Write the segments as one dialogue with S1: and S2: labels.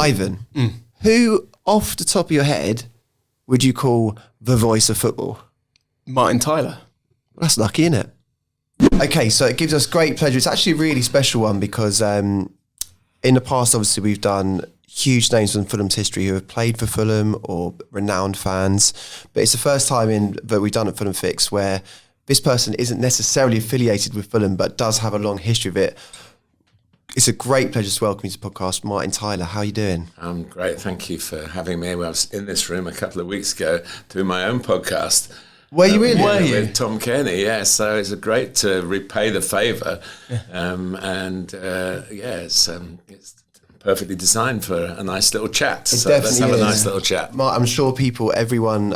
S1: Ivan, who off the top of your head would you call the voice of football?
S2: Martin Tyler.
S1: Well, that's lucky, isn't it? Okay, so it gives us great pleasure. It's actually a really special one because in the past, obviously, we've done huge names from Fulham's history who have played for Fulham or renowned fans. But it's the first time that we've done at Fulham Fix where this person isn't necessarily affiliated with Fulham but does have a long history of it. It's a great pleasure to welcome you to the podcast. Martin Tyler, how are you doing?
S3: I'm great. Thank you for having me. Well, I was in this room a couple of weeks ago doing my own podcast.
S1: Were you in?
S2: Were you?
S3: With Tom Kearney, yeah. So it's great to repay the favour. It's perfectly designed for a nice little chat. So let's have a nice little chat.
S1: Mark, I'm sure everyone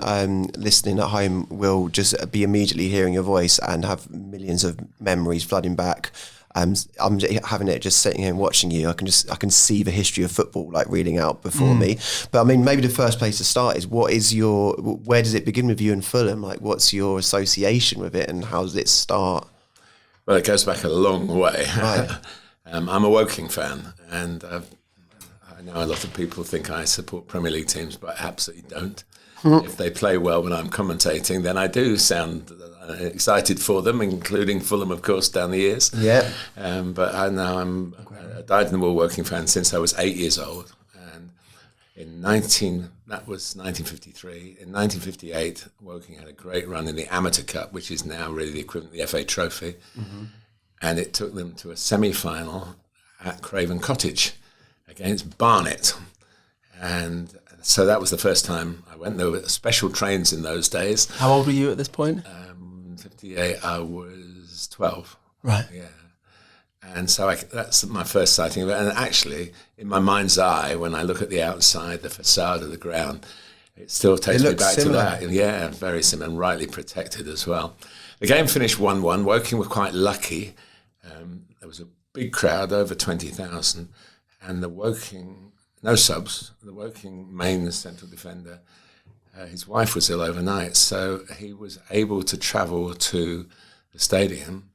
S1: listening at home will just be immediately hearing your voice and have millions of memories flooding back. I'm having it just sitting here and watching you. I can see the history of football like reading out before me. But I mean, maybe the first place to start is where does it begin with you in Fulham? Like, what's your association with it, and how does it start?
S3: Well, it goes back a long way.
S1: Right.
S3: I'm a Woking fan, and I know a lot of people think I support Premier League teams, but I absolutely don't. If they play well when I'm commentating, then I do sound excited for them, including Fulham, of course, down the years.
S1: Yeah.
S3: But I'm a dyed-in-the-wool Woking fan since I was 8 years old. And that was 1953. In 1958, Woking had a great run in the Amateur Cup, which is now really the equivalent of the FA Trophy. Mm-hmm. And it took them to a semi-final at Craven Cottage against Barnet. And so that was the first time I went. There were special trains in those days.
S2: How old were you at this point?
S3: 58, I was 12.
S2: Right.
S3: Yeah. And so that's my first sighting of it. And actually, in my mind's eye, when I look at the outside, the facade of the ground, it still takes me back to that. Yeah, very similar and rightly protected as well. The game finished 1-1. Woking were quite lucky. There was a big crowd, over 20,000. And the Woking, no subs, the Woking main central defender, his wife was ill overnight, so he was able to travel to the stadium,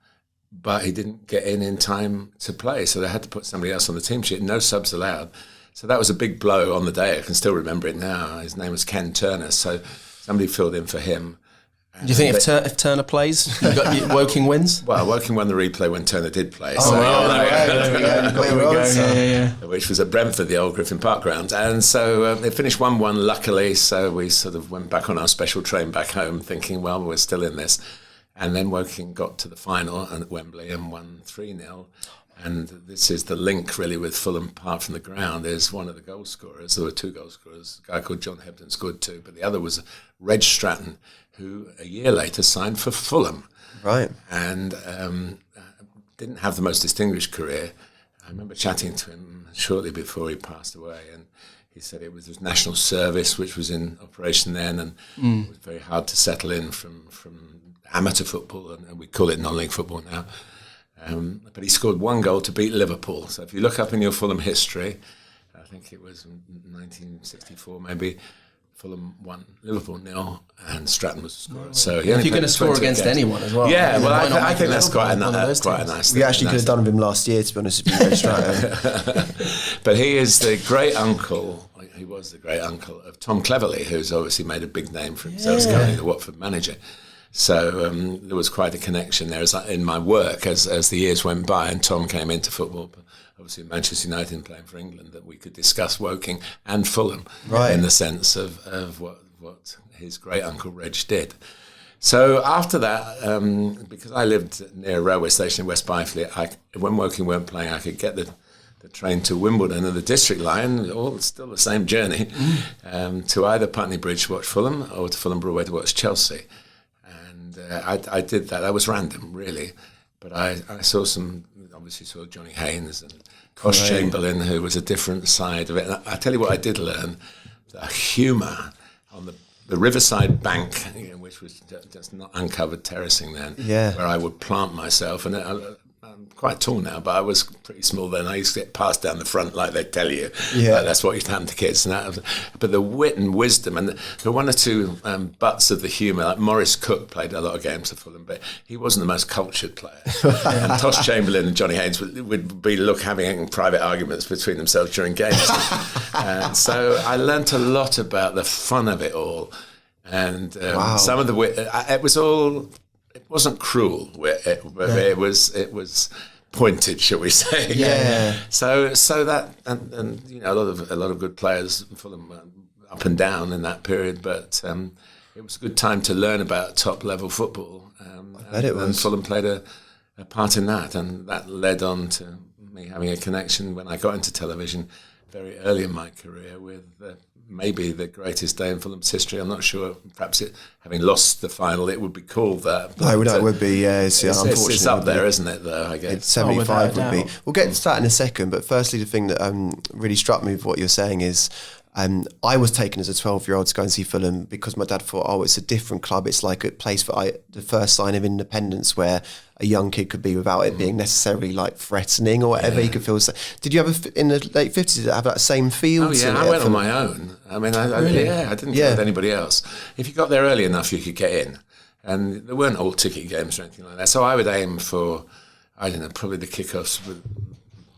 S3: but he didn't get in time to play, so they had to put somebody else on the team sheet. No subs allowed. So that was a big blow on the day. I can still remember it now. His name was Ken Turner, so somebody filled in for him.
S2: Do you think if Turner plays, Woking wins?
S3: Well, Woking won the replay when Turner did play. Which was at Brentford, the old Griffin Park ground. And so it finished 1-1, luckily, so we sort of went back on our special train back home thinking, well, we're still in this. And then Woking got to the final at Wembley and won 3-0. And this is the link, really, with Fulham, apart from the ground. There's one of the goal scorers. There were two goal scorers. A guy called John Hebden scored two, but the other was Reg Stratton, who a year later signed for Fulham.
S1: Right.
S3: And didn't have the most distinguished career. I remember chatting to him shortly before he passed away, and he said it was his national service, which was in operation then, and it was very hard to settle in from amateur football, and we call it non-league football now. But he scored one goal to beat Liverpool. So if you look up in your Fulham history, I think it was 1964 maybe, Fulham won, Liverpool 0, and Stratton was the scorer. So
S2: if you're going to score against anyone as well.
S3: Yeah, well, I think that's quite a nice thing.
S1: We actually could have done with him last year, to be honest with you, Stratton.
S3: But he is the great uncle, he was the great uncle of Tom Cleverley, who's obviously made a big name for himself, as currently the Watford manager. So there was quite a connection there in my work as the years went by and Tom came into football, obviously Manchester United and playing for England, that we could discuss Woking and Fulham in the sense of what his great uncle Reg did. So after that, because I lived near a railway station in West Byfleet, when Woking weren't playing, I could get the train to Wimbledon and the District Line, all still the same journey, to either Putney Bridge to watch Fulham or to Fulham Broadway to watch Chelsea. I did that. That was random, really. But I obviously saw Johnny Haynes and Kosh Chamberlain, who was a different side of it. And I tell you what I did learn, the humour on the riverside bank, which was just not uncovered terracing then, where I would plant myself. And I'm quite tall now, but I was pretty small then. I used to get passed down the front like they tell you.
S1: Yeah.
S3: Like that's what used to happen to kids. But the wit and wisdom and the one or two butts of the humour, like Maurice Cook played a lot of games for Fulham, but he wasn't the most cultured player. And Tosh Chamberlain and Johnny Haynes would be having private arguments between themselves during games. And so I learnt a lot about the fun of it all. And some of the wit, it wasn't cruel. It was pointed, shall we say?
S1: Yeah.
S3: So that and a lot of good players Fulham up and down in that period, but it was a good time to learn about top level football.
S1: I bet it was.
S3: And Fulham played a part in that, and that led on to me having a connection when I got into television very early in my career with maybe the greatest day in Fulham's history. I'm not sure. Perhaps having lost the final, it would be called that.
S1: No, it would be. Yeah, unfortunately,
S3: it's up there, isn't it? Though I guess
S1: 75 would be. We'll get to that in a second. But firstly, the thing that really struck me with what you're saying is, I was taken as a 12-year-old to go and see Fulham because my dad thought, it's a different club. It's like a place for the first sign of independence where a young kid could be without it being necessarily like threatening or whatever. He could feel. Did you ever, in the late 50s, did it have that same feel?
S3: Oh yeah, I went on my own. I mean, I didn't go with anybody else. If you got there early enough, you could get in, and there weren't all ticket games or anything like that. So I would aim for, I don't know, probably the kickoffs with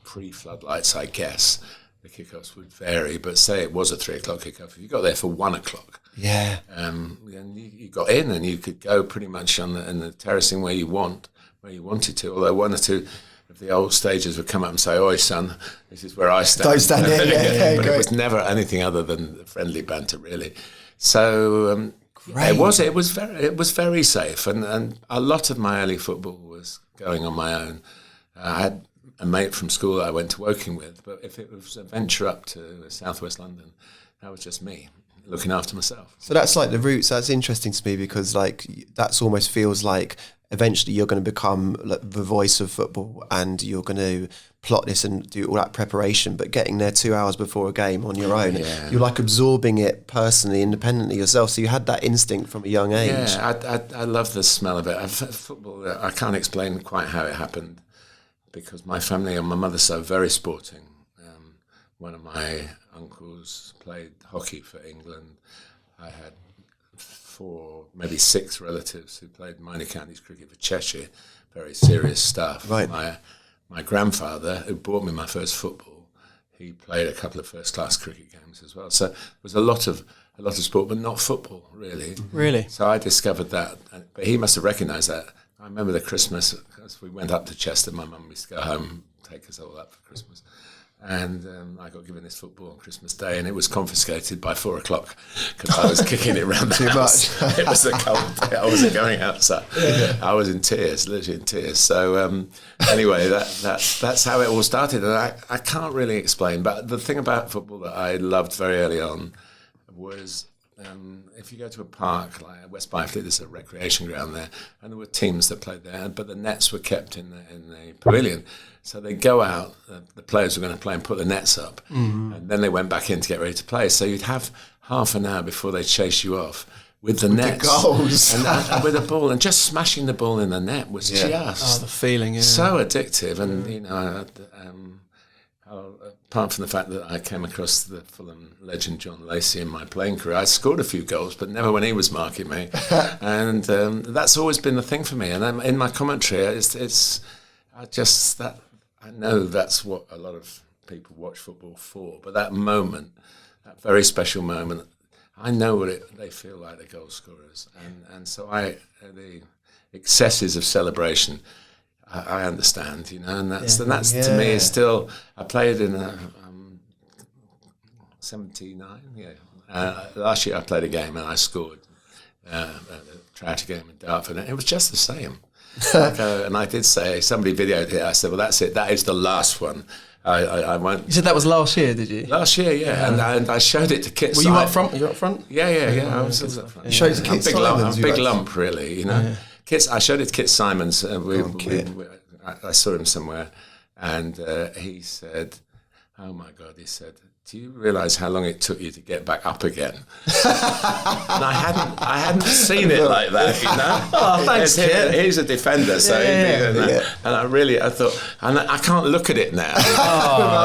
S3: pre-floodlights, I guess. The kickoffs would vary, but say it was a 3 o'clock kickoff. If you got there for 1 o'clock, and you got in, and you could go pretty much in the terracing where you wanted to. Although one or two of the old stagers would come up and say, "Oi, son, this is where I stand."
S1: Don't stand there.
S3: But it was never anything other than friendly banter, really. So it was very safe, and a lot of my early football was going on my own. I had a mate from school I went to Woking with, but if it was a venture up to southwest London, that was just me looking after myself.
S1: So that's like the roots. That's interesting to me because like that's almost feels like eventually you're going to become like the voice of football and you're going to plot this and do all that preparation, but getting there 2 hours before a game on your own, you're like absorbing it personally, independently yourself. So you had that instinct from a young age.
S3: Yeah, I love the smell of it. Football, I can't explain quite how it happened, because my family on my mother's side are very sporting. One of my uncles played hockey for England. I had 4, maybe 6 relatives who played minor counties cricket for Cheshire, very serious stuff.
S1: Right.
S3: My grandfather, who bought me my first football, he played a couple of first-class cricket games as well. So there was a lot of sport, but not football, really.
S2: Really?
S3: So I discovered that, but he must have recognised that. I remember the Christmas, because we went up to Chester, my mum used to go home, take us all up for Christmas. And I got given this football on Christmas Day, and it was confiscated by 4 o'clock because I was kicking it around the house. It was a cold day. I wasn't going outside. I was in tears, literally in tears. So anyway, that's how it all started. And I can't really explain, but the thing about football that I loved very early on was if you go to a park like West Byfleet, there's a recreation ground there, and there were teams that played there, but the nets were kept in the pavilion. So they'd go out, the players were going to play and put the nets up, and then they went back in to get ready to play. So you'd have half an hour before they chase you off with the nets.
S1: The goals.
S3: and with a ball, and just smashing the ball in the net was just
S2: the feeling,
S3: so addictive. And, apart from the fact that I came across the Fulham legend John Lacey in my playing career, I scored a few goals, but never when he was marking me. And that's always been the thing for me. And in my commentary, I know that's what a lot of people watch football for. But that moment, that very special moment, I know what they feel like, the goal scorers. And so the excesses of celebration, I understand, and that's to me is still. I played in 79. Last year I played a game and I scored a charity game in Dartford, and it was just the same. And I did say, somebody videoed it. I said, "Well, that's it. That is the last one. I won't."
S2: You said that was last year, did you?
S3: Last year, yeah. And I showed it to Kit.
S2: Were you up front? You up front?
S3: Yeah. I was up front.
S1: You showed it to Kit Simons.
S3: I'm a big lump, really. I showed it to Kit Simons. I saw him somewhere, and he said, "Oh my God," he said, "do you realise how long it took you to get back up again?" And I hadn't seen it like that,
S2: Oh, thanks, Kit.
S3: He's a defender, so and I I thought, and I can't look at it now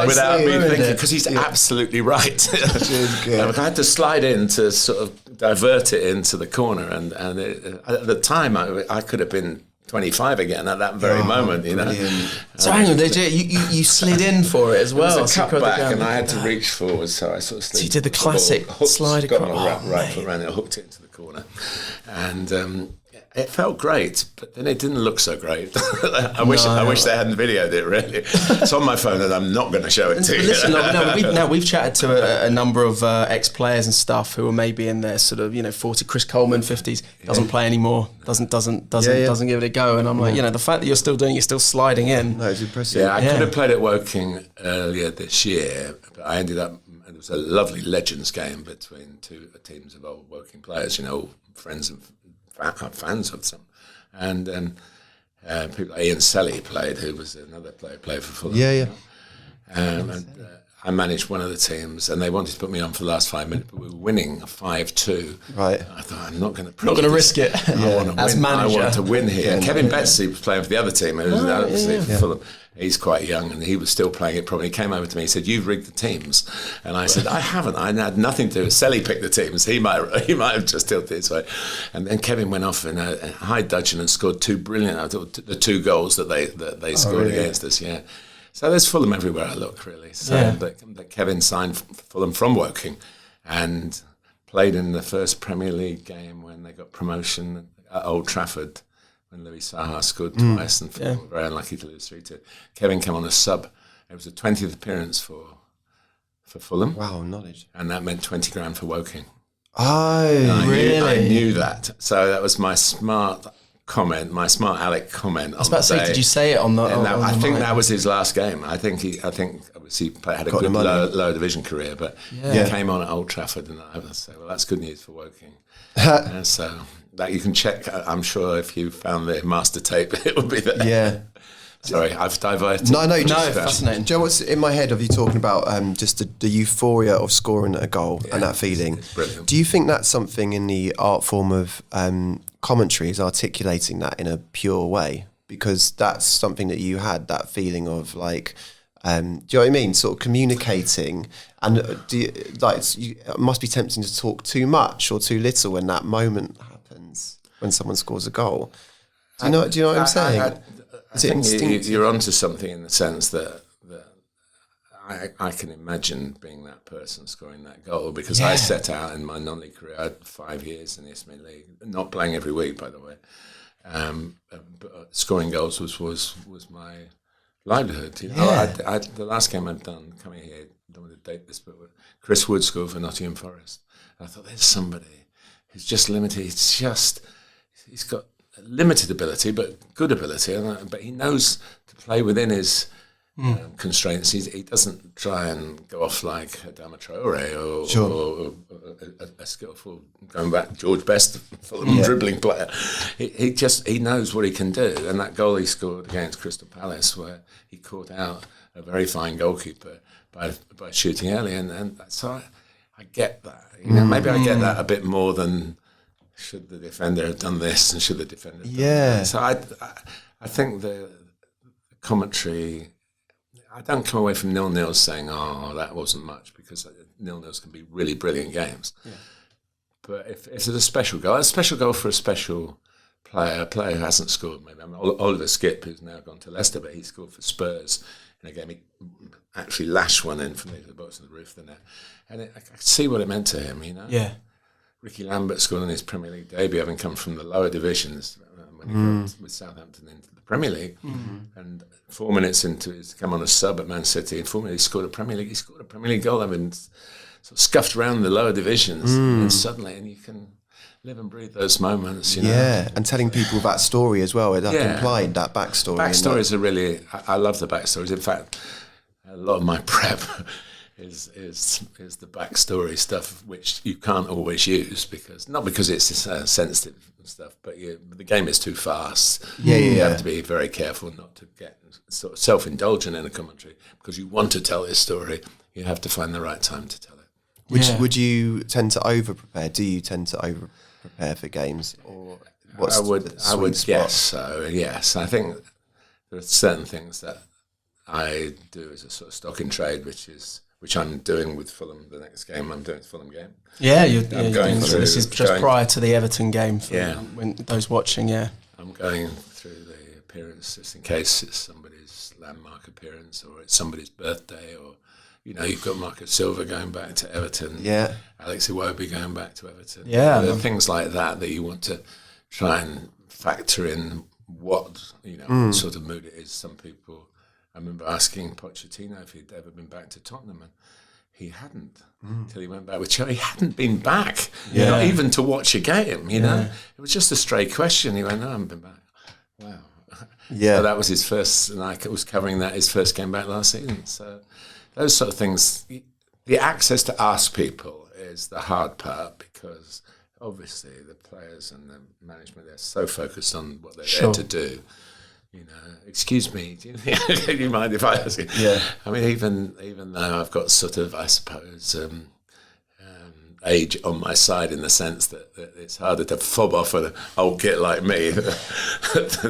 S3: without me thinking, because he's absolutely right. I had to slide in to sort of divert it into the corner, and at the time I could have been 25 again at that very moment, you know.
S2: So hang on, you slid in for it as well.
S3: It was a cut back, and I had to reach forward, so I sort of slid.
S2: So you did the classic slide across.
S3: Got my right foot around it, hooked it into the corner, and it felt great, but then it didn't look so great. I wish they hadn't videoed it, really. It's on my phone, and I'm not going to show it to you.
S2: Listen, we've chatted to a number of ex-players and stuff who are maybe in their sort of 40. Chris Coleman, 50s, doesn't play anymore, doesn't give it a go. And I'm like, the fact that you're still doing, you're still sliding in.
S1: No, it's impressive.
S3: Yeah, I could have played at Woking earlier this year, but I ended up. It was a lovely Legends game between two teams of old Woking players, all friends and fans of some, and people like Ian Selly played, who was another player played for Fulham. I managed one of the teams, and they wanted to put me on for the last 5 minutes, but we were winning 5-2.
S1: Right.
S3: I thought, I'm not going
S2: to risk it.
S3: I want to
S2: As
S3: win.
S2: manager.
S3: I want to win here. Kevin Betsy was playing for the other team, who was obviously for Fulham. He's quite young, and he was still playing it. Probably he came over to me. He said, "You've rigged the teams," and I said, "I haven't. I had nothing to do with it. Selly picked the teams. He might have just tilted this way." And then Kevin went off in a high dudgeon and scored two brilliant. I thought the two goals that they scored against us. Yeah. So there's Fulham everywhere I look, really. So but Kevin signed Fulham from Woking, and played in the first Premier League game when they got promotion at Old Trafford, when Louis Saha scored twice, and Fulham were very unlucky to lose 3-2. Kevin came on as sub. It was the 20th appearance for Fulham.
S1: Wow, knowledge.
S3: And that meant 20 grand for Woking.
S1: Oh,
S2: really?
S3: I knew that. So that was my smart comment, my smart Alec comment.
S2: I was about to say, did you say it on the?
S3: I think that was his last game. I think obviously had a good lower division career, but he came on at Old Trafford, and I would say, well, that's good news for Woking. And so that you can check. I'm sure if you found the master tape, it would be there.
S1: Yeah.
S3: Sorry, I've diverted.
S1: No,
S2: fascinating.
S1: Do you know what's in my head of you talking about just the euphoria of scoring a goal and that feeling?
S3: It's brilliant.
S1: Do you think that's something in the art form of commentary is articulating that in a pure way? Because that's something that you had, that feeling of like, do you know what I mean? Sort of communicating, and it must be tempting to talk too much or too little when that happens when someone scores a goal. Do you know what I'm saying?
S3: I think you're onto something in the sense that I can imagine being that person scoring that goal, because I set out in my non-league career. I had 5 years in the Isthmian League, not playing every week, by the way. But scoring goals was my livelihood. You know? The last game I'd done coming here, I don't want to date this, but Chris Wood scored for Nottingham Forest. And I thought, there's somebody who's just limited. He's got limited ability, but good ability. But he knows to play within his constraints. He doesn't try and go off like Adama Traore or a skillful, going back, George Best, Fulham dribbling player. He knows what he can do. And that goal he scored against Crystal Palace, where he caught out a very fine goalkeeper by shooting early, and so I get that. You know, maybe I get that a bit more than should the defender have done this and should the defender have done that. So I think the commentary, I don't come away from 0-0 saying, oh, that wasn't much, because 0-0s can be really brilliant games. Yeah. But if it's a special goal for a special player, a player who hasn't scored, maybe Oliver Skipp, who's now gone to Leicester, but he scored for Spurs in a game. He actually lashed one in from the box of the roof of the net. And I could see what it meant to him, you know?
S2: Yeah.
S3: Ricky Lambert scored on his Premier League debut, having come from the lower divisions when he got with Southampton into the Premier League, and 4 minutes into his come on a sub at Man City, in 4 minutes he scored a Premier League goal, having sort of scuffed around the lower divisions, and suddenly, and you can live and breathe those moments, you know.
S1: Yeah, and telling people that story as well, that implied that backstory.
S3: Backstories are really, I love the backstories. In fact, a lot of my prep is the backstory stuff, which you can't always use, because it's sensitive stuff, but the game is too fast. You have to be very careful not to get sort of self-indulgent in a commentary, because you want to tell this story. You have to find the right time to tell it.
S1: Would you tend to over-prepare? Do you tend to over-prepare for games? Or
S3: I would guess so, yes. I think there are certain things that I do as a sort of stock in trade, which I'm doing with Fulham. The next game I'm doing is Fulham game.
S2: Yeah,
S3: I'm going through.
S2: This is just prior to the Everton game. For when those watching,
S3: I'm going through the appearances in case it's somebody's landmark appearance or it's somebody's birthday, or you've got Marcus Silva going back to Everton.
S1: Yeah,
S3: Alex Iwobi going back to Everton.
S2: Yeah,
S3: there are things like that you want to try and factor in. What sort of mood it is. Some people. I remember asking Pochettino if he'd ever been back to Tottenham, and he hadn't until he went back with Chelsea. He hadn't been back, not even to watch a game. You know, it was just a stray question. He went, "No, I haven't been back." Wow. Yeah, so that was his first, and I was covering that his first game back last season. So those sort of things, the access to ask people is the hard part, because obviously the players and the management, they're so focused on what they're there to do. Excuse me, do you mind if I ask you?
S1: Yeah.
S3: I mean, even though I've got sort of, I suppose, age on my side, in the sense that it's harder to fob off an old git like me than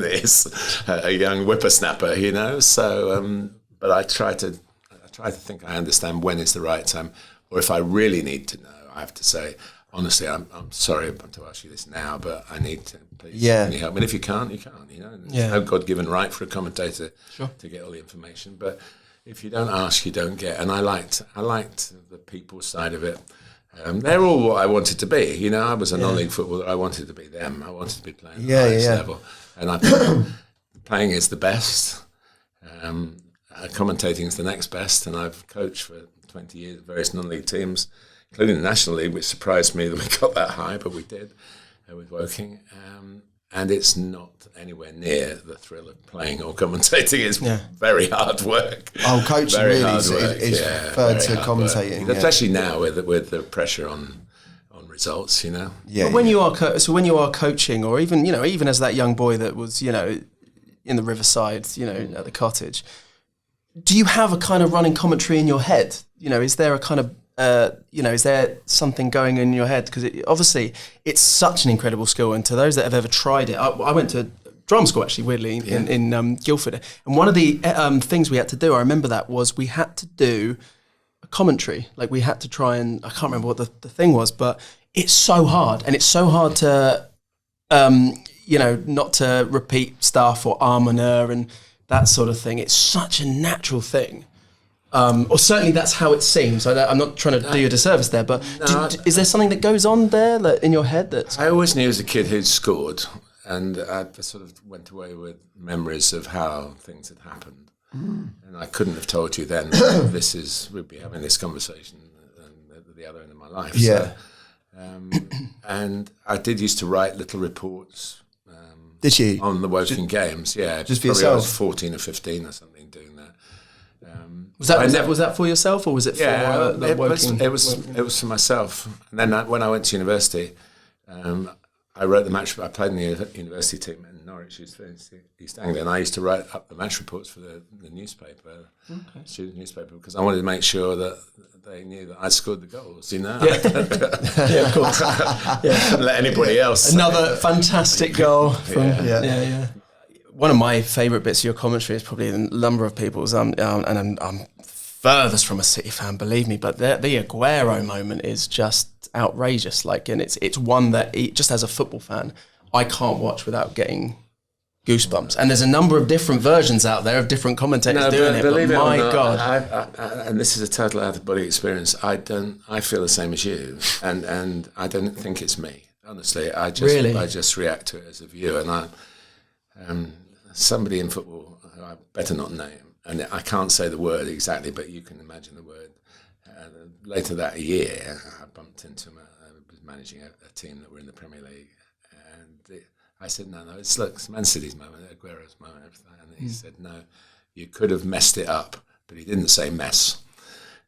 S3: it is a young whippersnapper, So, but I try to think I understand when is the right time, or if I really need to know, I have to say, honestly, I'm sorry to ask you this now, but I need to, please, can you help me? And if you can't, you can't, There's no God-given right for a commentator to get all the information. But if you don't ask, you don't get. And I liked the people side of it. They're all what I wanted to be. I was a non-league footballer. I wanted to be them. I wanted to be playing at the highest level. And I think playing is the best. Commentating is the next best. And I've coached for 20 years at various non-league teams, including the National League, which surprised me that we got that high, but we did with Woking. And it's not anywhere near the thrill of playing or commentating. It's very hard work.
S1: Oh, coaching really is referred to commentating.
S3: Especially now with the pressure on results, Yeah.
S2: But when you are when you are coaching, or even even as that young boy that was in the Riverside, at the Cottage, do you have a kind of running commentary in your head? Is there a kind of is there something going in your head? Because obviously it's such an incredible skill, and to those that have ever tried it, I went to drama school actually, weirdly, in Guildford, and one of the things we had to do, I remember that, was we had to do a commentary. Like, we had to try and, I can't remember what the thing was, but it's so hard, and it's so hard to not to repeat stuff or armour and that sort of thing. It's such a natural thing. Or certainly that's how it seems. I'm not trying to do you a disservice there, but is there something that goes on there in your head? I
S3: always knew as a kid who'd scored, and I sort of went away with memories of how things had happened. And I couldn't have told you then we'd be having this conversation at the other end of my life.
S1: Yeah.
S3: So, and I did used to write little reports.
S1: Did you?
S3: On the Woking games, yeah.
S1: Just for
S3: probably
S1: yourself?
S3: I was 14 or 15 or something doing that.
S2: Was that for yourself, or was it for the Woking?
S3: It was for myself. And then when I went to university, I wrote the match. I played in the university team in Norwich, East Anglia, and I used to write up the match reports for the newspaper, student newspaper, because I wanted to make sure that they knew that I scored the goals. Yeah,
S2: of course.
S3: Couldn't let anybody else.
S2: Another fantastic goal. Yeah. One of my favourite bits of your commentary is probably the number of people's, and I'm furthest from a City fan, believe me, but the Aguero moment is just outrageous. And it's one that, just as a football fan, I can't watch without getting goosebumps. And there's a number of different versions out there of different commentators doing it. But my God,
S3: I, and this is a total out of body experience. I feel the same as you, and I don't think it's me. Honestly, I just react to it as a viewer, and somebody in football who I better not name, and I can't say the word exactly, but you can imagine the word. Later that year, I bumped into him. I was managing a team that were in the Premier League, and I said, no, it's Man City's moment, Aguero's moment, everything. And he said, no, you could have messed it up, but he didn't say mess.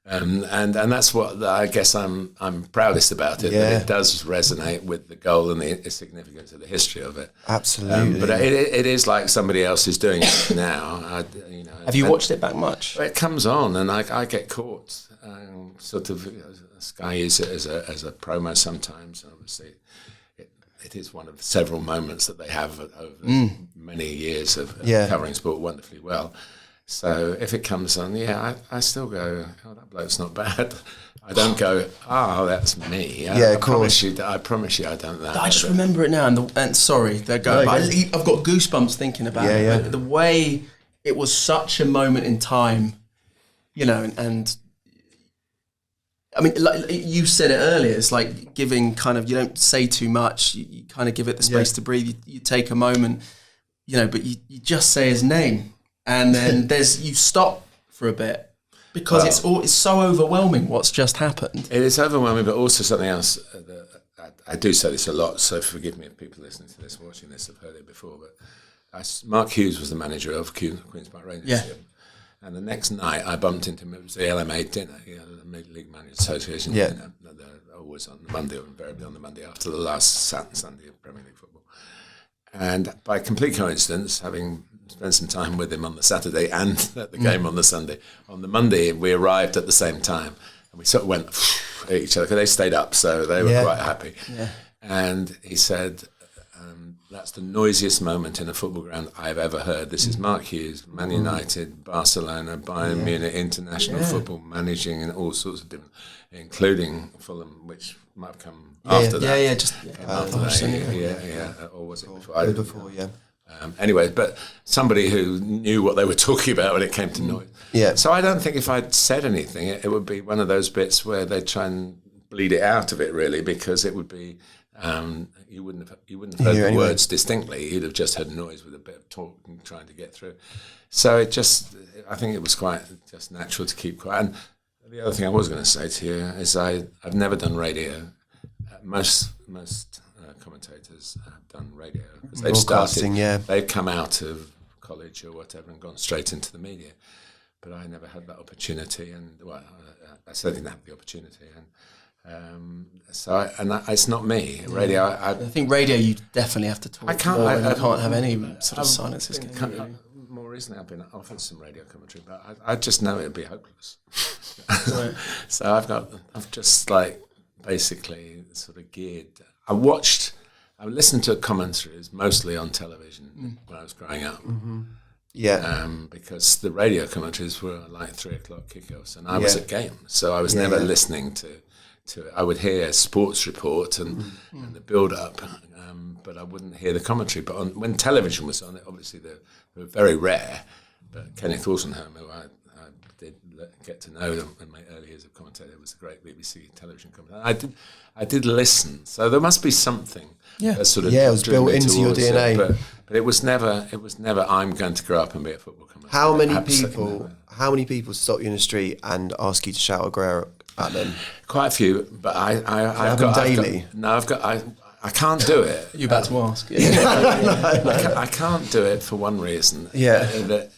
S3: And that's what I guess I'm proudest about it. That it does resonate with the goal and the significance of the history of it.
S1: Absolutely.
S3: But it is like somebody else is doing it now.
S2: Have you watched it back much?
S3: It comes on, and I get caught. Sort of, Sky uses it as a promo sometimes. Obviously, it is one of several moments that they have over many years of covering sport wonderfully well. So if it comes on, I still go, oh, that bloke's not bad. I don't go, oh, that's me. I promise you, I don't.
S2: I just remember it now, and sorry, they're going. But I've got goosebumps thinking about it. The way it was such a moment in time, you know, and I mean, like you said it earlier, it's like giving kind of, you don't say too much, you kind of give it the space to breathe. You take a moment, you know, but you just say his name, and then you stop for a bit. Because it's so overwhelming what's just happened.
S3: It is overwhelming, but also something else. I do say this a lot, so forgive me if people listening to this, watching this, have heard it before. But Mark Hughes was the manager of Queen's Park Rangers. Yeah. And the next night, I bumped into him. It was the LMA dinner, the League Managers Association dinner. They're always on the Monday, or invariably on the Monday after the last Sunday of Premier League football. And by complete coincidence, having spent some time with him on the Saturday and at the game on the Sunday. On the Monday, we arrived at the same time, and we sort of went at each other, because they stayed up, so they were quite happy. Yeah. And he said, that's the noisiest moment in a football ground I've ever heard. This is Mark Hughes, Man United, Barcelona, Bayern Munich, international football, managing in all sorts of different, including Fulham, which might have come after that. Or was it before?
S1: Before.
S3: Anyway, but somebody who knew what they were talking about when it came to noise. Yeah. So I don't think if I'd said anything, it would be one of those bits where they try and bleed it out of it, really, because it would be you wouldn't have heard the words distinctly. You'd have just heard noise with a bit of talk and trying to get through. So I think it was quite just natural to keep quiet. And the other thing I was going to say to you is I've never done radio. Most commentators have done radio because they've started. They've come out of college or whatever and gone straight into the media. But I never had that opportunity, and I certainly didn't have the opportunity, it's not me. Radio. I
S2: think radio. You definitely have to talk.
S3: I can't.
S2: You can't have any sort of silences.
S3: More recently, I've been offered some radio commentary, but I just know it'd be hopeless. Right. So I've just like basically sort of geared. I listened to commentaries mostly on television when I was growing up. Mm-hmm. Yeah. Because the radio commentaries were like 3:00 kickoffs, and I was at games, so I was never listening to it. I would hear sports report and the build-up, but I wouldn't hear the commentary. But when television was on, obviously they were very rare. But Kenneth Wolstenholme, who I did get to know in my early years of commentator, was a great BBC television commentator. I did listen, so there must be something. That sort of
S1: it was built into your DNA.
S3: But it was never. I'm going to grow up and be a football commentator.
S1: How many people stop you in the street and ask you to shout Aguero at them?
S3: Quite a few, but I've got daily. I can't do it.
S2: You're about to ask.
S3: I can't do it for one reason. That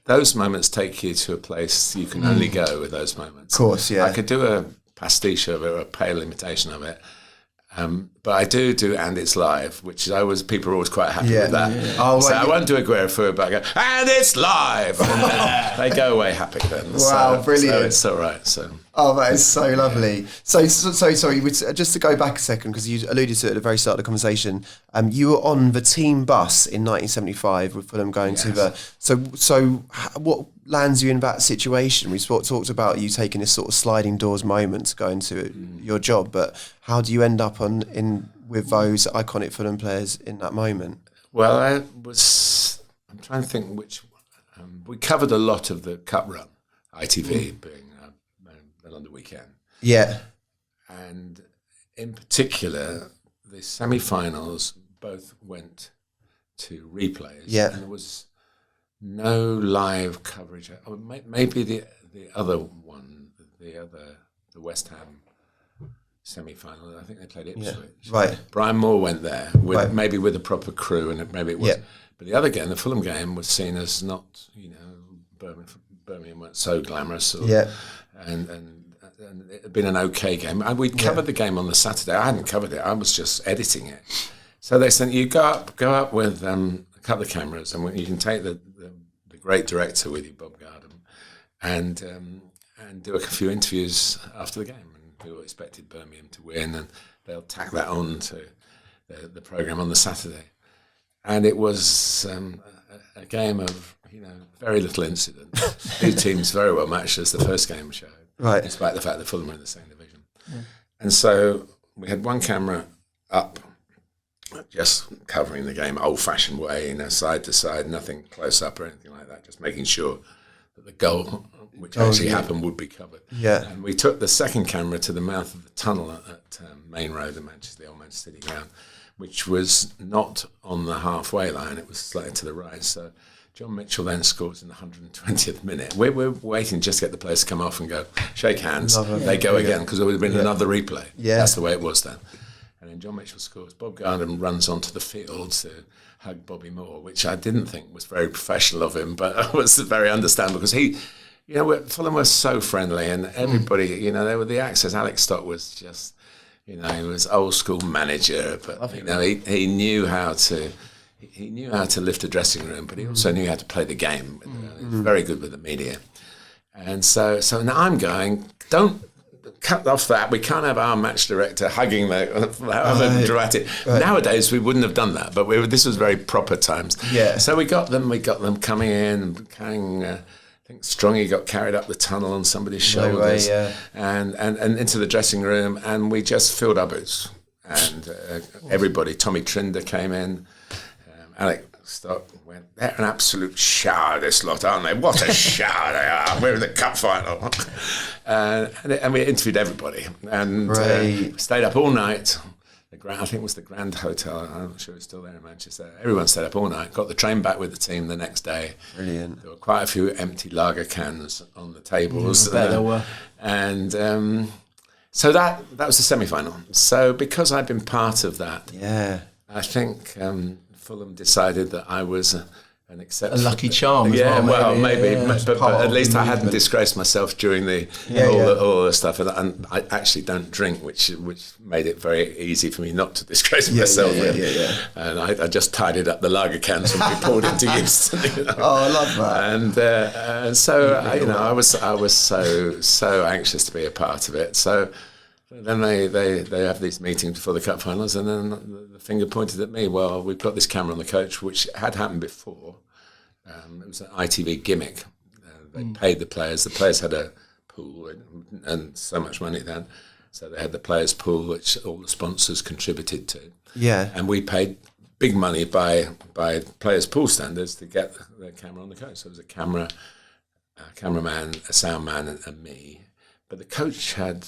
S3: those moments take you to a place you can only go with those moments.
S1: Of course,
S3: I could do a pastiche of it or a pale imitation of it. But I do, and it's live, which people are always quite happy with that. Yeah. I won't do Aguero for it, but I go, and it's live! And they go away happy then.
S1: Wow, brilliant.
S3: So it's all right.
S1: Oh, that is so lovely. So sorry, just to go back a second, because you alluded to it at the very start of the conversation, you were on the team bus in 1975 with Fulham going to the... So what lands you in that situation? We talked about you taking this sort of sliding doors moment to go into your job, but how do you end up with those iconic Fulham players in that moment?
S3: Well, I'm trying to think which... we covered a lot of the Cup run, ITV being... the London weekend.
S1: Yeah.
S3: And in particular, the semi-finals both went to replays.
S1: Yeah.
S3: And there was no live coverage. Maybe the other one, the West Ham semi-final, I think they played Ipswich.
S1: Right.
S3: Brian Moore went there, maybe with a proper crew, and maybe it was. Yeah. But the other game, the Fulham game, was seen as not, Birmingham weren't so glamorous. And it had been an okay game. And we'd covered the game on the Saturday. I hadn't covered it. I was just editing it. So they said, you go up with a couple of cameras, and you can take the great director with you, Bob Gardner, and do a few interviews after the game. And we all expected Birmingham to win, and they'll tack that on to the programme on the Saturday. And it was a game of, very little incident. Two teams very well matched, as the first game showed,
S1: right?
S3: Despite the fact that Fulham were in the same division. Yeah. And so we had one camera up, just covering the game old-fashioned way, side to side, nothing close up or anything like that, just making sure that the goal, which actually happened, would be covered.
S1: Yeah.
S3: And we took the second camera to the mouth of the tunnel at Main Road in Manchester, the old Manchester City ground, which was not on the halfway line, it was slightly to the right. So John Mitchell then scores in the 120th minute. We're waiting just to get the players to come off and go, shake hands. They go again, because there would have been another replay.
S1: Yeah.
S3: That's the way it was then. And then John Mitchell scores. Bob Garden runs onto the field to hug Bobby Moore, which I didn't think was very professional of him, but was very understandable, because Fulham was so friendly, and everybody, they were the access. Alex Stott was just, he was old school manager, but he knew how to. He knew how to lift a dressing room, but he also knew how to play the game. He was very good with the media. And so now I'm going, don't cut off that. We can't have our match director hugging the dramatic. Right. Nowadays, we wouldn't have done that, but this was very proper times.
S1: Yeah.
S3: So we got them coming in, carrying, I think Strongy got carried up the tunnel on somebody's shoulders, and into the dressing room, and we just filled our boots. And everybody, Tommy Trinder came in, Alex Stott went, they're an absolute shower, this lot, aren't they? What a shower they are. We're in the cup final. And we interviewed everybody. And stayed up all night. I think it was the Grand Hotel. I'm not sure it's still there in Manchester. Everyone stayed up all night, got the train back with the team the next day.
S1: Brilliant.
S3: There were quite a few empty lager cans on the tables.
S2: I bet there were.
S3: And so that was the semi-final. So because I'd been part of that, I think Fulham decided that I was an exception.
S2: A lucky charm.
S3: Maybe. But at least I hadn't disgraced myself during all the stuff, and I actually don't drink, which made it very easy for me not to disgrace myself. And I just tidied up the lager cans and we poured into use.
S1: Oh, I love that.
S3: And so I was so anxious to be a part of it. So then they have these meetings before the cup finals, and then the finger pointed at me. Well, we've got this camera on the coach, which had happened before. It was an ITV gimmick. They paid the players. The players had a pool and so much money then. So they had the players' pool, which all the sponsors contributed to. Yeah. And we paid big money by players' pool standards to get the camera on the coach. So it was a cameraman, a sound man, and me. But the coach had...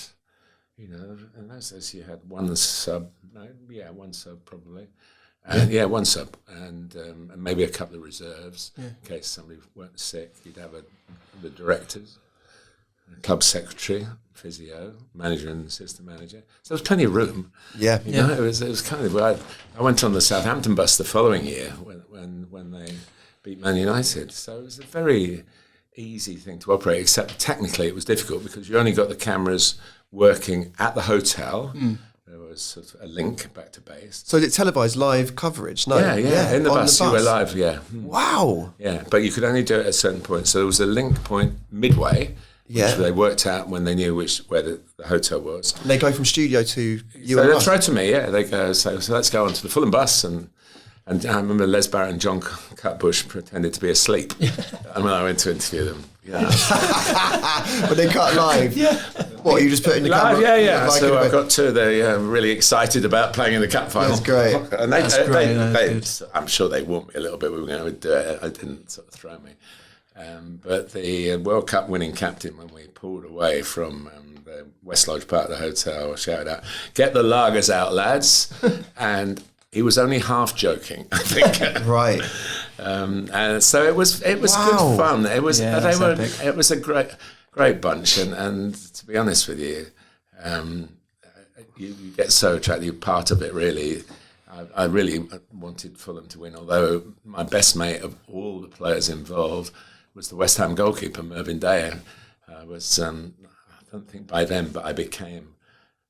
S3: in those days you had one sub probably. One sub, and maybe a couple of reserves in case somebody weren't sick. You'd have the directors, the club secretary, physio, manager, and assistant manager. So there was plenty of room. It was kind of. I went on the Southampton bus the following year when they beat Man United. So it was a very easy thing to operate. Except technically it was difficult because you only got the cameras working at the hotel. There was sort of a link back to base.
S1: So is it televised live coverage? No.
S3: Yeah. In the bus, you were live,
S1: Wow.
S3: Yeah, but you could only do it at certain points. So there was a link point midway, which they worked out when they knew where the hotel was.
S1: And they go from studio to you.
S3: So they throw to me, they go, so let's go on to the Fulham bus. And I remember Les Barrett and John Cutbush pretended to be asleep. And when I went to interview them,
S1: but they cut live. What, you just put in the
S3: live,
S1: camera?
S3: So I got to really excited about playing in the cup final.
S1: That's great.
S3: And I'm sure they warned me a little bit. We were going to do it. I didn't sort of throw me. But the World Cup winning captain, when we pulled away from the West Lodge part of the hotel, shouted out, "Get the lagers out, lads!" And he was only half joking, I think.
S1: Right.
S3: And so it was good fun. It was it was a great bunch, and to be honest with you, you get so attracted. You're part of it, really. I really wanted Fulham to win, although my best mate of all the players involved was the West Ham goalkeeper, Mervyn Dyer. I don't think by then, but I became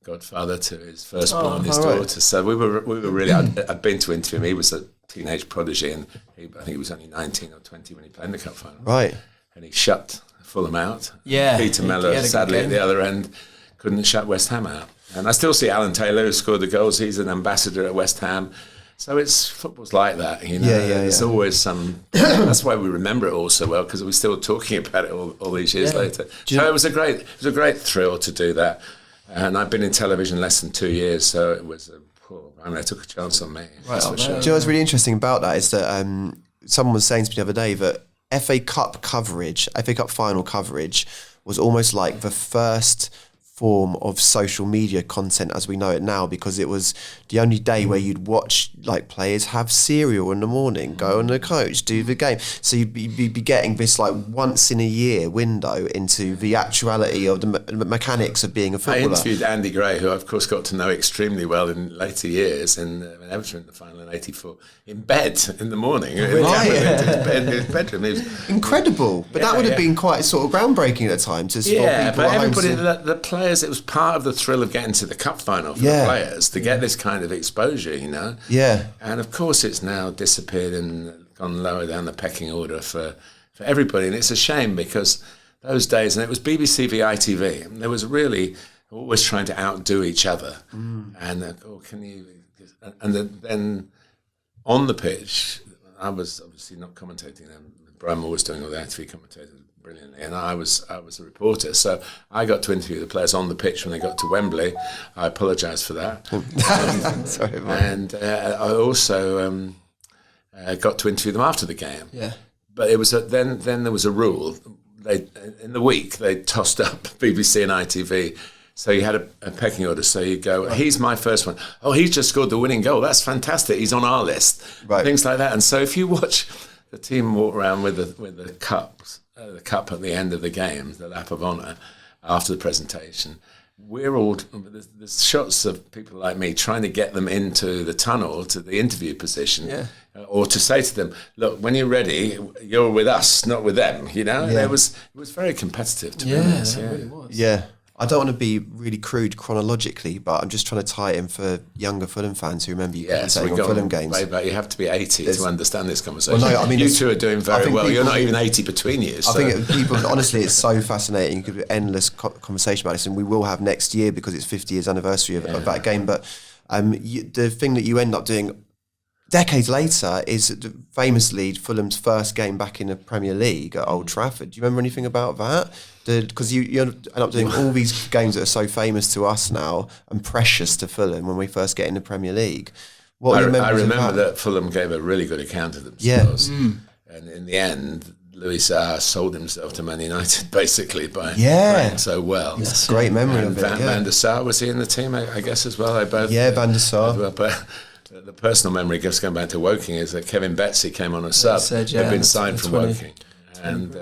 S3: godfather to his firstborn, his daughter. Right. So we were really. I'd been to interview him. He was a teenage prodigy, and I think he was only 19 or 20 when he played in the cup final.
S1: Right.
S3: And he shut Fulham out.
S2: Yeah.
S3: Peter Mellor, sadly, at the other end, couldn't shut West Ham out. And I still see Alan Taylor, who scored the goals. He's an ambassador at West Ham. So football's like that, you know. There's always some. That's why we remember it all so well, because we're still talking about it all these years later. So it was a great thrill to do that. And I've been in television less than 2 years, so it was. I took a chance on me.
S1: Right, sure. Do you know what's really interesting about that is that someone was saying to me the other day that FA Cup final coverage, was almost like the first form of social media content as we know it now, because it was the only day where you'd watch like players have cereal in the morning, go on the coach, do the game. So you'd be getting this like once in a year window into the actuality of the mechanics of being a footballer.
S3: I interviewed Andy Gray, who I've of course got to know extremely well in later years, in Everton in the final in '84, in bed in the morning. In his bedroom. It was
S1: incredible. But that would have been quite sort of groundbreaking at the time. For people
S3: but everybody, the players, it was part of the thrill of getting to the cup final for the players, to get this kind of exposure, you know.
S1: Yeah.
S3: And of course it's now disappeared and gone lower down the pecking order for everybody. And it's a shame, because those days, and it was BBC v ITV, and there was really always trying to outdo each other. And then on the pitch, I was obviously not commentating then. Brian Moore was doing all the ITV commentators brilliantly, and I was a reporter, so I got to interview the players on the pitch when they got to Wembley. I apologise for that.
S1: Sorry,
S3: and I also got to interview them after the game.
S2: Yeah.
S3: But it was then there was a rule. In the week they tossed up BBC and ITV. So you had a pecking order. So you go, he's my first one. Oh, he's just scored the winning goal. That's fantastic. He's on our list. Right. Things like that. And so if you watch the team walk around with the cup at the end of the game, the lap of honour after the presentation, there's shots of people like me trying to get them into the tunnel to the interview position, or to say to them, look, when you're ready, you're with us, not with them. You know, and it was very competitive. To be honest.
S2: It really was.
S1: Yeah. I don't want to be really crude chronologically, but I'm just trying to tie it in for younger Fulham fans who remember you commentating on Fulham games.
S3: Way back. You have to be 80 to understand this conversation.
S1: Well, no, I mean,
S3: you two are doing very well. You're not even 80 between you.
S1: I think people, honestly, it's so fascinating. You could have endless conversation about this, and we will have next year because it's 50 years anniversary of that game. But the thing that you end up doing decades later is famously Fulham's first game back in the Premier League at Old Trafford. Do you remember anything about that? Because you end up doing all these games that are so famous to us now and precious to Fulham when we first get in the Premier League. I
S3: remember that Fulham gave a really good account of themselves. And in the end, Louis Saha sold himself to Man United basically by playing so well.
S1: That's a great memory of it.
S3: Van der Sar, was he in the team, I guess, as well?
S1: Van der Sar.
S3: But the personal memory, just going back to Woking, is that Kevin Betsy came on a sub, had been signed from Woking, and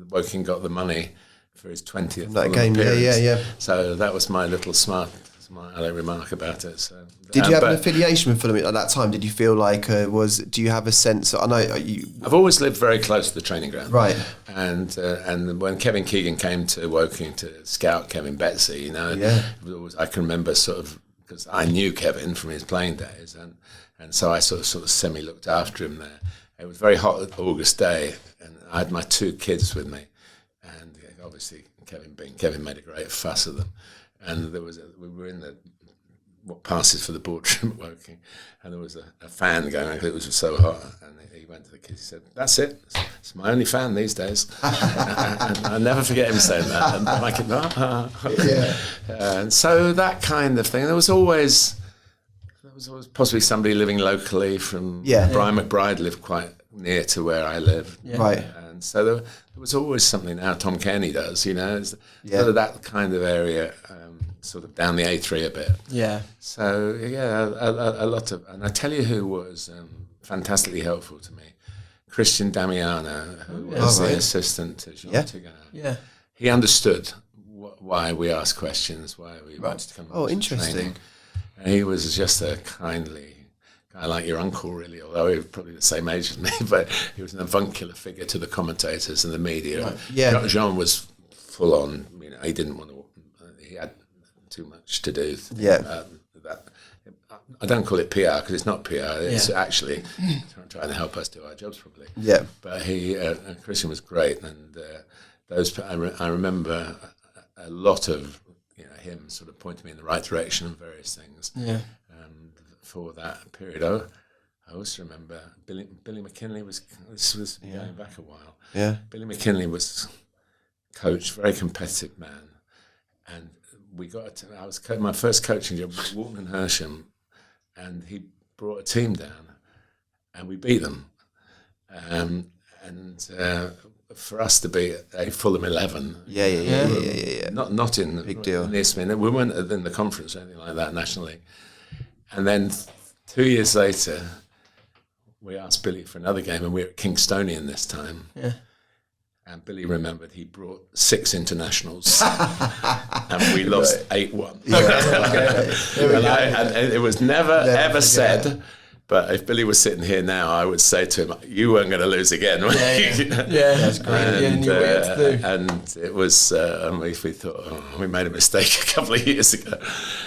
S3: Woking got the money for his 20th
S1: that game.
S3: Appearance. So that was my little smart remark about it. So,
S1: did you have an affiliation with Fulham at that time? Did you feel like do you have a sense? I know
S3: I've always lived very close to the training ground,
S1: right?
S3: And when Kevin Keegan came to Woking to scout Kevin Betsy, you know, I can remember sort of, because I knew Kevin from his playing days, and so I sort of semi looked after him there. It was a very hot August day, and I had my 2 kids with me, and obviously Kevin made a great fuss of them, and we were in what passes for the boardroom at Woking, and there was a fan going on because it was so hot, and he went to the kids, he said, "That's it, it's my only fan these days." And I'll never forget him saying that. And I'm like, and so that kind of thing. There was always possibly somebody living locally from Brian McBride lived quite near to where I live,
S1: right?
S3: And so there was always something. Now Tom Kearney does, you know, sort of that kind of area. Sort of down the A3 a bit.
S2: Yeah.
S3: So, a lot of... And I tell you who was fantastically helpful to me. Christian Damiano, who was the assistant to Jean Tigard.
S2: Yeah.
S3: He understood why we asked questions, why we wanted to come to
S1: interesting.
S3: Training. And he was just a kindly guy like your uncle, really, although he was probably the same age as me, but he was an avuncular figure to the commentators and the media. Right.
S1: Yeah.
S3: Jean was full on, you know, he didn't want to... He had too much to do. I don't call it PR because it's not PR. It's actually trying to help us do our jobs properly.
S1: Yeah.
S3: But Christian was great, and I remember a lot of him sort of pointed me in the right direction and various things.
S2: Yeah.
S3: For that period, I also remember Billy McKinley was. This was going back a while.
S1: Yeah.
S3: Billy McKinley was coach, very competitive man, and I was my first coaching job was Walton and Hersham, and he brought a team down, and we beat them, and for us to be a Fulham 11, not in
S1: big deal.
S3: We weren't in the conference or anything like that, National League, and then 2 years later, we asked Billy for another game, and we were at Kingstonian this time.
S2: Yeah.
S3: And Billy remembered he brought 6 internationals, and we lost 8-1. And it was never ever said. But if Billy was sitting here now, I would say to him, "You weren't going to lose again."
S2: That's great.
S3: And it was. We thought we made a mistake a couple of years ago.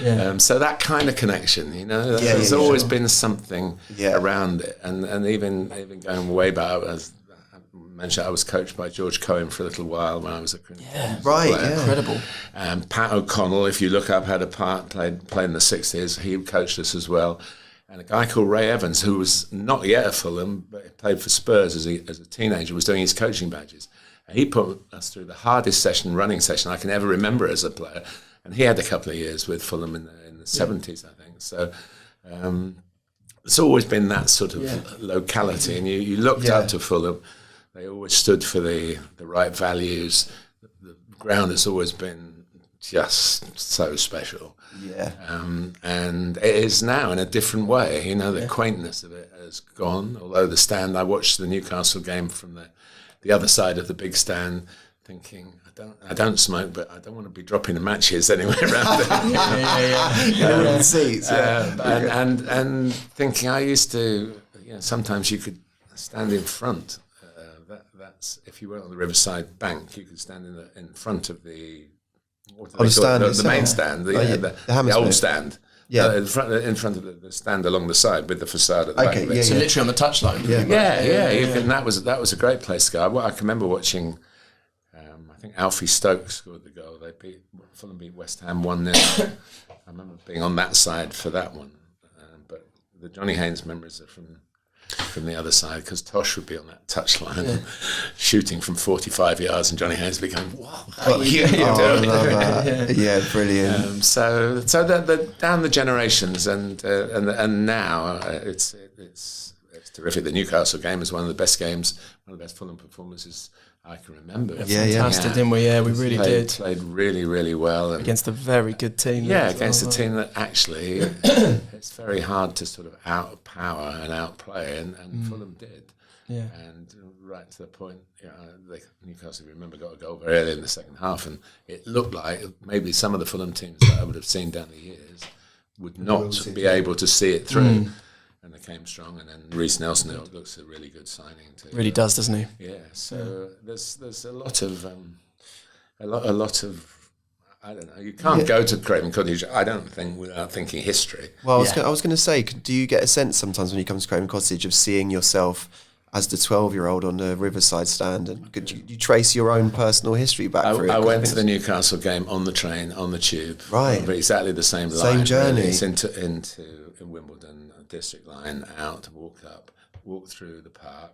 S2: Yeah.
S3: So that kind of connection, there's always been something around it, and even going way back, as I mentioned, I was coached by George Cohen for a little while when I was a player.
S2: Incredible.
S3: Pat O'Connell, if you look up, had a part played in the 60s. He coached us as well. And a guy called Ray Evans, who was not yet at Fulham, but he played for Spurs as a teenager, was doing his coaching badges. And he put us through the hardest running session I can ever remember as a player. And he had a couple of years with Fulham in the 70s, I think. So it's always been that sort of locality. And you looked up to Fulham. They always stood for the right values. The ground has always been just so special.
S1: Yeah.
S3: And it is now in a different way. The quaintness of it has gone. Although the stand, I watched the Newcastle game from the other side of the big stand, thinking, I don't smoke, but I don't want to be dropping the matches anywhere around there.
S1: Seats.
S3: And thinking, I used to. Sometimes you could stand in front. That's if you were on the Riverside Bank, you could stand in front of the. The main stand, the old stand, in front of the stand along the side with the facade at the back of it.
S2: So literally on the touchline.
S3: And that was a great place to go. I can remember watching. I think Alfie Stokes scored the goal. Fulham beat West Ham 1-0. I remember being on that side for that one, but the Johnny Haynes memories are from the other side, because Tosh would be on that touchline shooting from 45 yards, and Johnny Haynes would be going, "What are you doing?"
S1: Yeah, brilliant.
S3: So the down the generations, and now it's terrific. The Newcastle game is one of the best games, one of the best Fulham performances I can remember.
S2: Fantastic, didn't we? Yeah, we really did.
S3: Played really, really well. And
S2: against a very good team.
S3: Against a team that actually it's very hard to sort of outpower and outplay, and Fulham did.
S2: Yeah.
S3: And right to the point, Newcastle, remember, got a goal very early in the second half, and it looked like maybe some of the Fulham teams that I would have seen down the years would not be able to see it through. And they came strong, and then Reece Nelson looks a really good signing too.
S2: Really does, doesn't he?
S3: Yeah. So there's a lot of I don't know. You can't go to Craven Cottage, I don't think, without thinking history.
S1: Well, I was going to say, do you get a sense sometimes when you come to Craven Cottage of seeing yourself as the 12-year-old on the Riverside stand, and could you trace your own personal history back through it?
S3: I went to the Newcastle game on the train, on the tube.
S1: Right.
S3: But exactly the same line.
S1: Same journey.
S3: Really. It's into Wimbledon, District Line, out, walk through the park.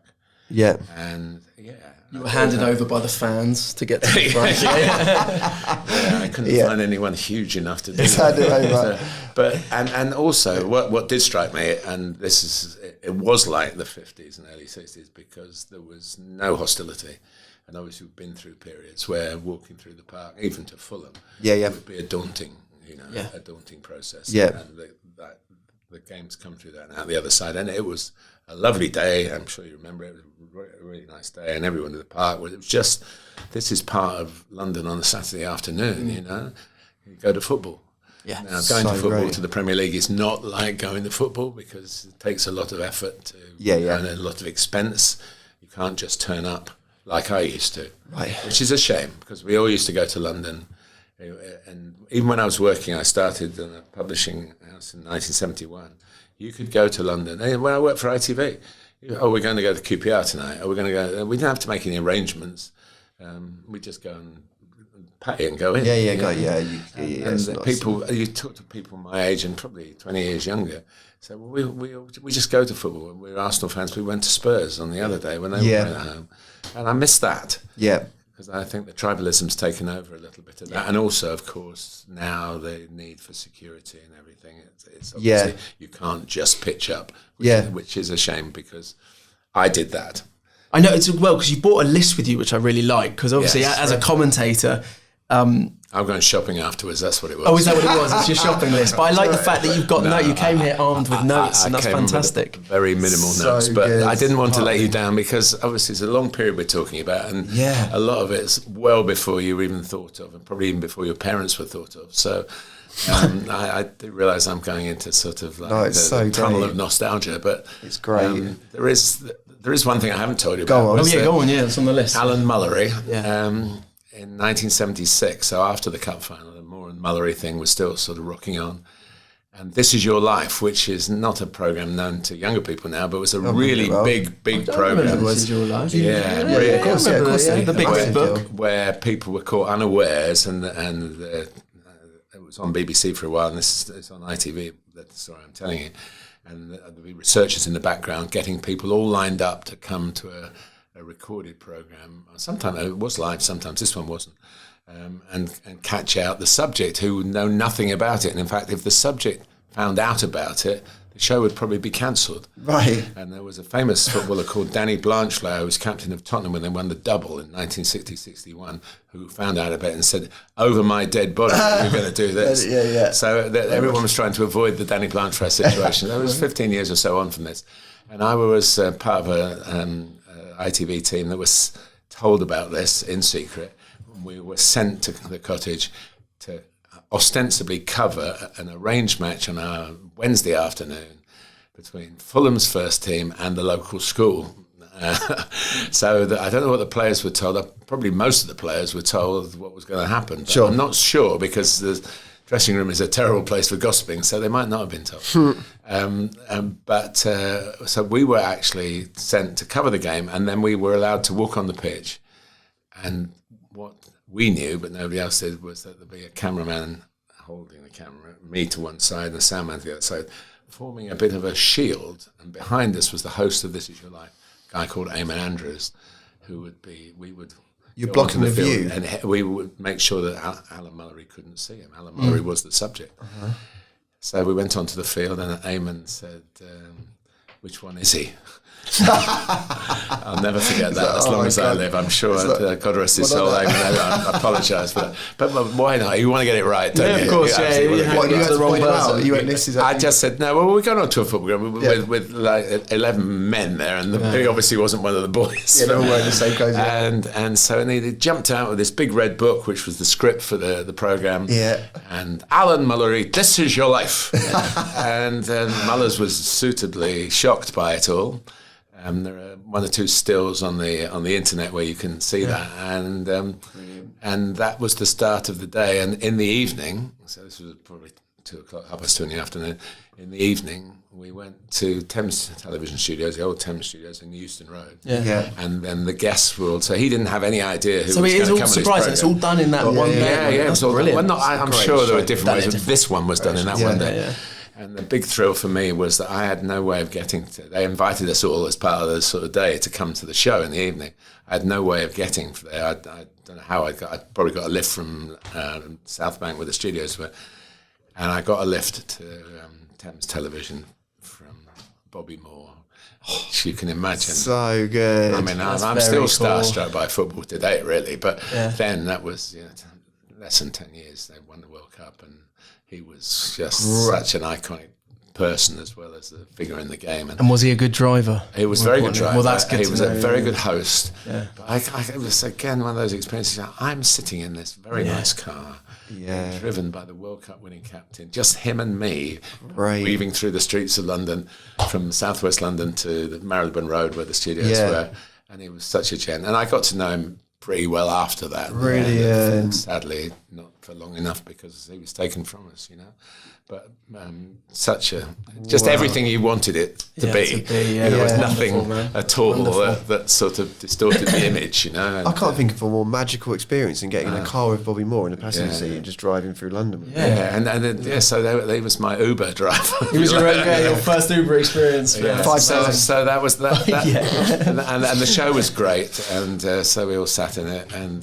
S1: Yeah.
S3: And,
S2: you were handed over by the fans to get to the front.
S3: I couldn't find anyone huge enough to do
S1: that.
S3: But also what did strike me, and it was like the 50s and early 60s, because there was no hostility. And obviously we've been through periods where walking through the park, even to Fulham, would be a daunting process.
S1: Yeah.
S3: And the games come through that and out the other side. And it was a lovely day. I'm sure you remember it. It was a really nice day, and everyone in the park was. It was just, this is part of London on a Saturday afternoon. You go to football.
S2: Yeah.
S3: Now going to football to the Premier League is not like going to football, because it takes a lot of effort and a lot of expense. You can't just turn up like I used to, which is a shame, because we all used to go to London. And even when I was working, I started in a publishing house in 1971. You could go to London. And when I worked for ITV, we're going to go to QPR tonight. We didn't have to make any arrangements. We just go and pay and go in.
S1: And
S3: people, you talk to people my age and probably 20 years younger. So we just go to football. When we were Arsenal fans, we went to Spurs on the other day when they were at home, and I miss that.
S1: Yeah.
S3: Because I think the tribalism's taken over a little bit of that. And also, of course, now the need for security and everything. It's obviously you can't just pitch up, which is a shame because I did that.
S2: I know it's because you bought a list with you, which I really like. Because obviously, as a commentator,
S3: I'm going shopping afterwards. That's what it was.
S2: Oh, is that what it was? It's your shopping list. But I like the fact that you've got notes. You came here armed with notes, and that's fantastic.
S3: Very minimal notes, but I didn't want to let you down because obviously it's a long period we're talking about, and a lot of it's well before you were even thought of, and probably even before your parents were thought of. So I do realise I'm going into sort of like the tunnel of nostalgia, but
S1: it's great.
S3: There is one thing I haven't told you about.
S2: Go on. Yeah, it's on the list.
S3: Alan Mullery. In 1976, so after the cup final, the Moore and Mullery thing was still sort of rocking on. And This Is Your Life, which is not a programme known to younger people now, but was a really big programme.
S2: This Is Your Life.
S3: Of course.
S2: The big book.
S3: Where people were caught unawares, and it was on BBC for a while, and it's on ITV, that's the story I'm telling you. And the researchers in the background getting people all lined up to come to a recorded program. Sometimes it was live, sometimes this one wasn't, and catch out the subject who know nothing about it. And in fact, if the subject found out about it, the show would probably be cancelled.
S1: Right.
S3: And there was a famous footballer called Danny Blanchflower, who was captain of Tottenham when they won the double in 1960-61, who found out about it and said, "Over my dead body, we're going to do this." So everyone was trying to avoid the Danny Blanchflower situation. That was 15 years or so on from this. And I was part of a ITV team that was told about this in secret. We were sent to the cottage to ostensibly cover an arranged match on a Wednesday afternoon between Fulham's first team and the local school. So I don't know what the players were told. Probably most of the players were told what was going to happen. But I'm not sure because the dressing room is a terrible place for gossiping, so they might not have been told. So we were actually sent to cover the game, and then we were allowed to walk on the pitch. And what we knew, but nobody else did, was that there'd be a cameraman holding the camera, me to one side and the soundman to the other side, forming a bit of a shield. And behind us was the host of This Is Your Life, a guy called Eamon Andrews, You're blocking the view. And we would make sure that Alan Mullery couldn't see him. Alan Mullery was the subject. So we went onto the field and Eamon said, "Which one is he?" I'll never forget that as long as I live. I'm sure, God rest his soul, I apologise for that. But why not? You want to get it right, don't you?
S2: Of course, you had the wrong person.
S3: I just said, no, well, we got onto a football ground with like 11 men there, and he obviously wasn't one of the boys.
S1: Yeah, they're all wearing the same clothes.
S3: And so he jumped out with this big red book, which was the script for the programme.
S1: Yeah.
S3: And Alan Mullery, This Is Your Life. And Mullers was suitably shocked by it all. There are one or two stills on the internet where you can see that, and that was the start of the day. And in the evening, so this was probably 2 o'clock, 2:30 in the afternoon. In the evening, we went to Thames Television Studios, the old Thames Studios in Euston Road. And then the guests were all. So he didn't have any idea who was going to come. So it is all surprising.
S2: It's all done in that one day.
S3: Yeah, it's all brilliant. Well, I'm sure there were different ways, but this one was done in that one day. And the big thrill for me was that I had no way of getting to. They invited us all as part of the sort of day to come to the show in the evening. I had no way of getting there. I don't know how I probably got a lift from South Bank where the studios were, and I got a lift to Thames Television from Bobby Moore. Which you can imagine.
S1: So good.
S3: I mean, I'm still starstruck by football today, really. But then that was less than 10 years. They won the World Cup, and he was just such an iconic person as well as a figure in the game.
S2: And was he a good driver?
S3: He was a very good driver.
S2: Well, that's good.
S3: He was a very good host. Yeah. But it was, again, one of those experiences. I'm sitting in this very nice car, driven by the World Cup winning captain, just him and me, weaving through the streets of London, from southwest London to the Marylebone Road where the studios were. And he was such a gent. And I got to know him pretty well after that.
S1: Really,
S3: Sadly, not for long enough because he was taken from us, But just everything he wanted it to be. There was nothing at all that sort of distorted the image,
S1: I can't think of a more magical experience than getting in a car with Bobby Moore in the passenger seat and just driving through London.
S3: So he was my Uber driver.
S2: He was your first Uber experience.
S3: So that was that. And the show was great, and so we all sat in it, and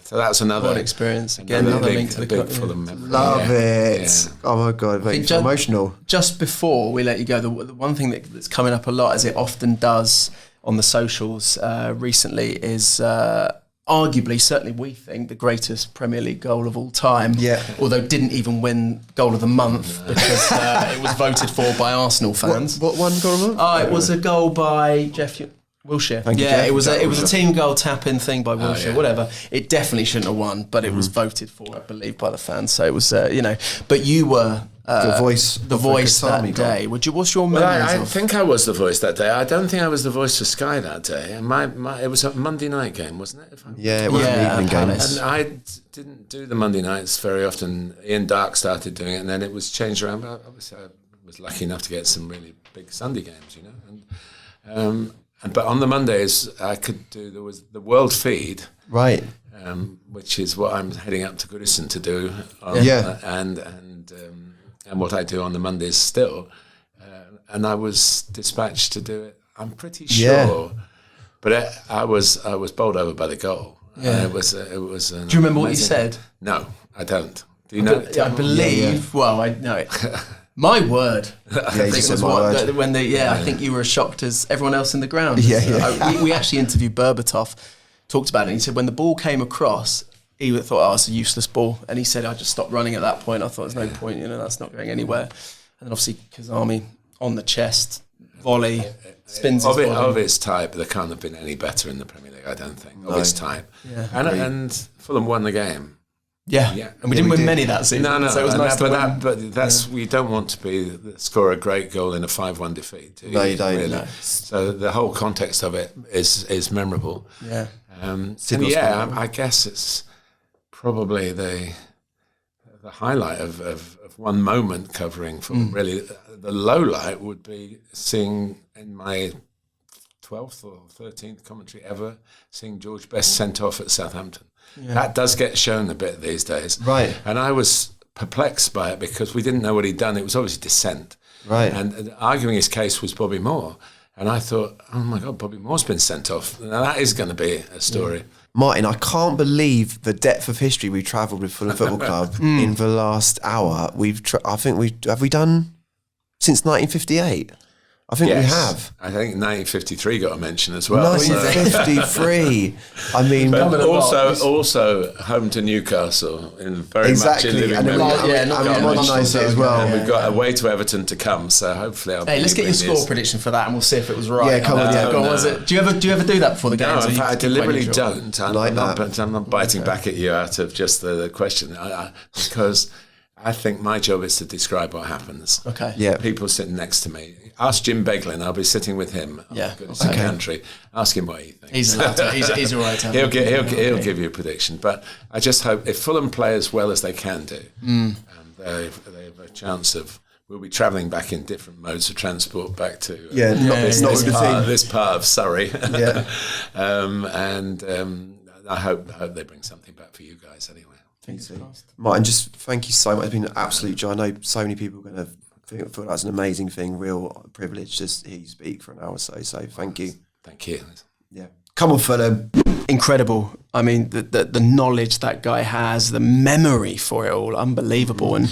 S3: so that was another
S2: experience. Again, another link to the
S3: big Fulham memory.
S1: Love it. Yeah. Oh my God, it makes me emotional.
S2: Just before we let you go, the one thing that's coming up a lot, as it often does on the socials recently, is arguably, certainly we think, the greatest Premier League goal of all time.
S1: Yeah.
S2: Although didn't even win Goal of the Month because it was voted for by Arsenal fans.
S1: What one goal of the month?
S2: It was a goal by Jeff Wilshere.
S1: Thank you, Jeff.
S2: It was a team goal tap-in thing by Wilshere, whatever. It definitely shouldn't have won, but it was voted for, I believe, by the fans. So it was, but you were the voice that day. What's your memories?
S3: I think I was the voice that day. I don't think I was the voice for Sky that day. It was a Monday night game, wasn't it?
S1: It was an evening game.
S3: And I didn't do the Monday nights very often. Ian Darke started doing it, and then it was changed around. But obviously, I was lucky enough to get some really big Sunday games, But on the Mondays, I could do. There was the World Feed,
S1: right,
S3: which is what I'm heading up to Goodison to do. And what I do on the Mondays still, and I was dispatched to do it. I'm pretty sure, but I was bowled over by the goal.
S2: Yeah,
S3: it was.
S2: Do you remember what you said?
S3: No, I don't. Do you know?
S2: I believe. Well, I know it. My word.
S1: I
S2: think you were as shocked as everyone else in the ground. We actually interviewed Berbatov, talked about it, and he said when the ball came across, he thought, it's a useless ball. And he said, I just stopped running at that point. I thought, there's no point, that's not going anywhere. And then obviously Kazami on the chest, volley, spins his body.
S3: Of its type, there can't have been any better in the Premier League, I don't think, of its type. Yeah, and Fulham won the game.
S2: Yeah. And we didn't win many that season.
S3: No.
S2: So it was nice to win.
S3: But that's we don't want to score a great goal in a 5-1 defeat.
S1: No, you don't.
S3: Really.
S1: No.
S3: So the whole context of it is memorable.
S2: Yeah.
S3: I guess it's probably the highlight of one moment covering Fulham. Really, the low light would be seeing in my 12th or 13th commentary ever, seeing George Best sent off at Southampton. Yeah. That does get shown a bit these days.
S1: Right.
S3: And I was perplexed by it because we didn't know what he'd done. It was obviously dissent.
S1: Right.
S3: And arguing his case was Bobby Moore. And I thought, oh my God, Bobby Moore's been sent off. Now that is going to be a story. Yeah.
S1: Martin, I can't believe the depth of history we've travelled with Fulham Football Club in the last hour. Have we done since 1958? I think we have.
S3: I think 1953 got a mention as well.
S1: 1953. I mean,
S3: but also home to Newcastle in very much in living memory.
S1: Modernised it as well.
S3: And we've got away to Everton to come, so hopefully
S2: let's get your score prediction for that, and we'll see if it was right.
S1: Yeah, come on.
S2: Was it? Do you ever do that before the game?
S3: No, in fact, I deliberately don't. I'm not biting
S1: Okay.
S3: back at you out of just the question, because I think my job is to describe what happens.
S2: Okay.
S1: Yeah.
S3: People sitting next to me. Ask Jim Beglin. I'll be sitting with him.
S2: Yeah.
S3: Okay. Country. Ask him what he thinks.
S2: He's allowed to. He's all right.
S3: He'll give you a prediction. But I just hope if Fulham play as well as they can do, they have a chance of. We'll be travelling back in different modes of transport back to this part of Surrey.
S1: Yeah.
S3: I hope they bring something back for you guys anyway.
S1: Martin, just thank you so much. It's been an absolute joy. I know so many people are going to feel that's an amazing thing, real privilege to hear you speak for an hour or so. So thank you.
S3: Thank you.
S1: Yeah. Come on, Fulham.
S2: Incredible. I mean, the knowledge that guy has, the memory for it all, unbelievable. And,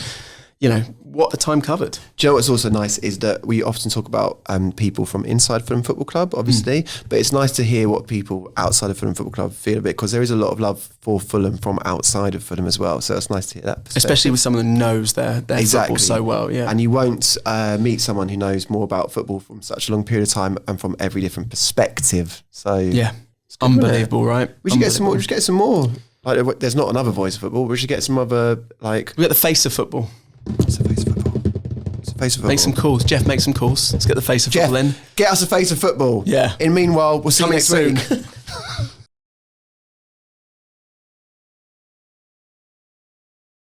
S2: what a time covered.
S1: Do you know what's also nice is that we often talk about people from inside Fulham Football Club, obviously, but it's nice to hear what people outside of Fulham Football Club feel a bit, because there is a lot of love for Fulham from outside of Fulham as well. So it's nice to hear that perspective.
S2: Especially with someone who knows their football so well. Yeah.
S1: And you won't meet someone who knows more about football from such a long period of time and from every different perspective. So
S2: yeah, it's unbelievable, right?
S1: We should get some more. We should get some more. Like, there's not another voice of football. We should get some other
S2: We get the face of football.
S1: It's the face of football. It's the face of football.
S2: Make some calls. Jeff, make some calls. Let's get the face of football in.
S1: Get us a face of football.
S2: Yeah.
S1: And meanwhile, we'll see you next week.